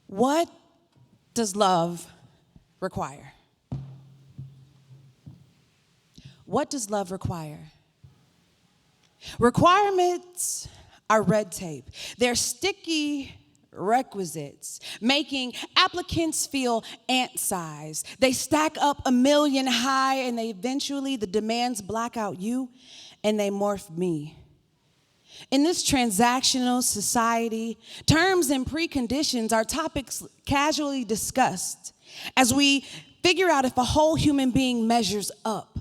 What does love require? What does love require? Requirements are red tape. They're sticky requisites, making applicants feel ant-sized. They stack up a million high, and the demands black out you, and they morph me. In this transactional society, terms and preconditions are topics casually discussed as we figure out if a whole human being measures up.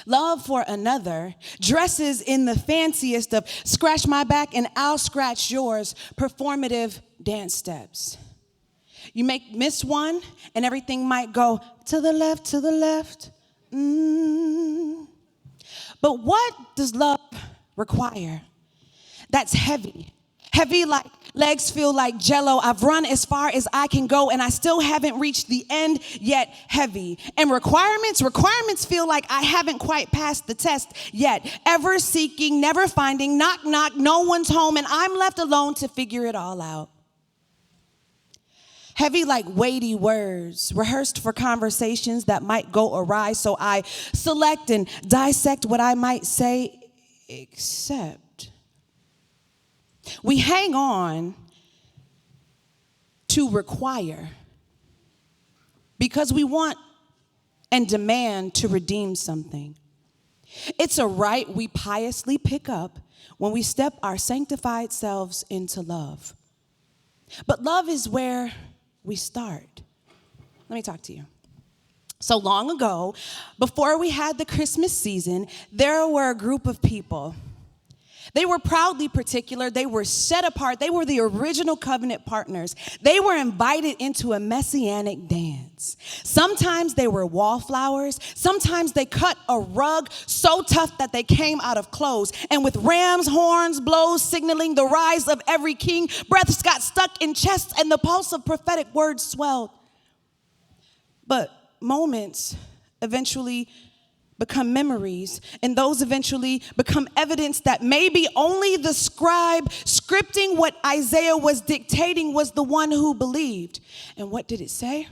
Love for another dresses in the fanciest of scratch my back and I'll scratch yours performative dance steps. You miss one and everything might go to the left, to the left. But what does love require? That's heavy. Heavy like legs feel like jello. I've run as far as I can go and I still haven't reached the end yet. Heavy. And requirements feel like I haven't quite passed the test yet. Ever seeking, never finding, knock, knock, no one's home and I'm left alone to figure it all out. Heavy like weighty words, rehearsed for conversations that might go awry, so I select and dissect what I might say, except we hang on to require because we want and demand to redeem something. It's a right we piously pick up when we step our sanctified selves into love. But love is where we start. Let me talk to you. So long ago, before we had the Christmas season, there were a group of people. They were proudly particular. They were set apart. They were the original covenant partners. They were invited into a messianic dance. Sometimes they were wallflowers. Sometimes they cut a rug so tough that they came out of clothes. And with ram's horns, blows signaling the rise of every king, breaths got stuck in chests and the pulse of prophetic words swelled. But moments eventually become memories, and those eventually become evidence that maybe only the scribe scripting what Isaiah was dictating was the one who believed. And what did it say?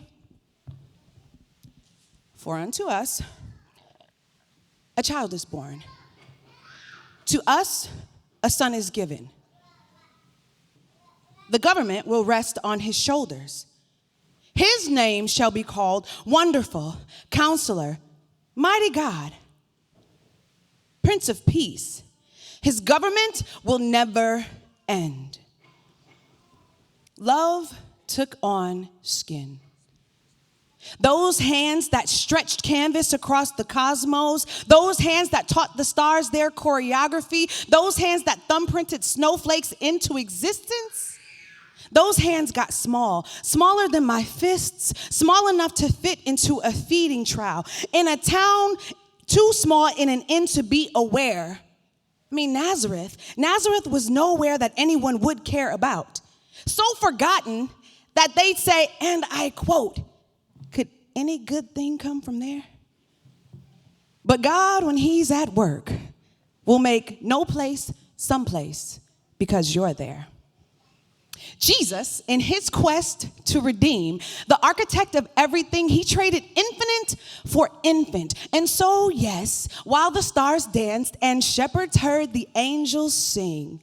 For unto us a child is born. To us a son is given. The government will rest on his shoulders. His name shall be called Wonderful, Counselor, Mighty God, Prince of Peace. His government will never end. Love took on skin. Those hands that stretched canvas across the cosmos, those hands that taught the stars their choreography, those hands that thumbprinted snowflakes into existence, those hands got small, smaller than my fists, small enough to fit into a feeding trough. In a town too small in an inn to be aware. Nazareth was nowhere that anyone would care about. So forgotten that they'd say, and I quote, could any good thing come from there? But God, when he's at work, will make no place someplace because you're there. Jesus, in his quest to redeem, the architect of everything, he traded infinite for infant. And so, yes, while the stars danced and shepherds heard the angels sing,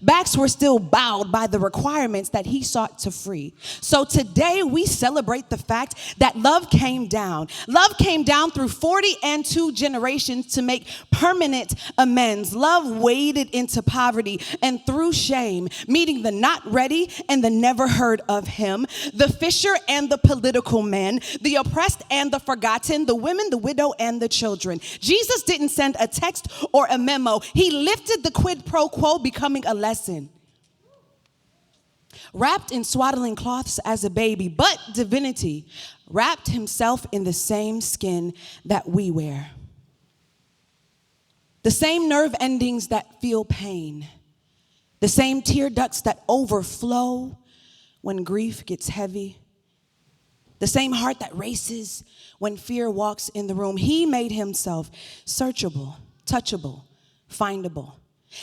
backs were still bowed by the requirements that he sought to free. So today we celebrate the fact that love came down. Love came down through 42 generations to make permanent amends. Love waded into poverty and through shame, meeting the not ready and the never heard of him, the fisher and the political men, the oppressed and the forgotten, the women, the widow, and the children. Jesus didn't send a text or a memo. He lifted the quid pro quo, becoming a lesson. Wrapped in swaddling cloths as a baby, but divinity wrapped himself in the same skin that we wear. The same nerve endings that feel pain. The same tear ducts that overflow when grief gets heavy. The same heart that races when fear walks in the room. He made himself searchable, touchable, findable.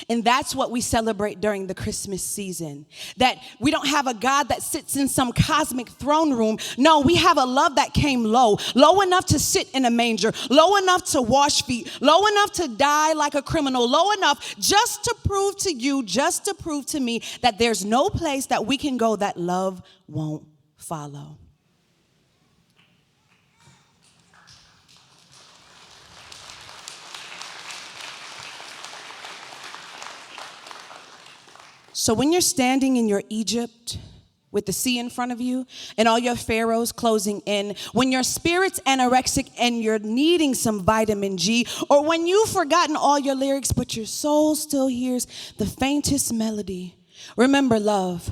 And that's what we celebrate during the Christmas season. That we don't have a God that sits in some cosmic throne room. No, we have a love that came low enough to sit in a manger, low enough to wash feet, low enough to die like a criminal, low enough just to prove to you, just to prove to me that there's no place that we can go that love won't follow. So when you're standing in your Egypt with the sea in front of you and all your pharaohs closing in, when your spirit's anorexic and you're needing some vitamin G, or when you've forgotten all your lyrics but your soul still hears the faintest melody, remember love.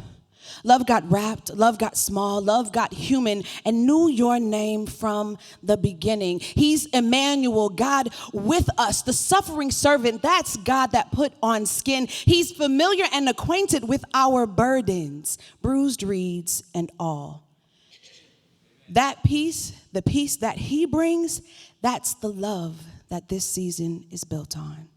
Love got wrapped, love got small, love got human, and knew your name from the beginning. He's Emmanuel, God with us, the suffering servant. That's God that put on skin. He's familiar and acquainted with our burdens, bruised reeds and all. That peace, the peace that he brings, that's the love that this season is built on.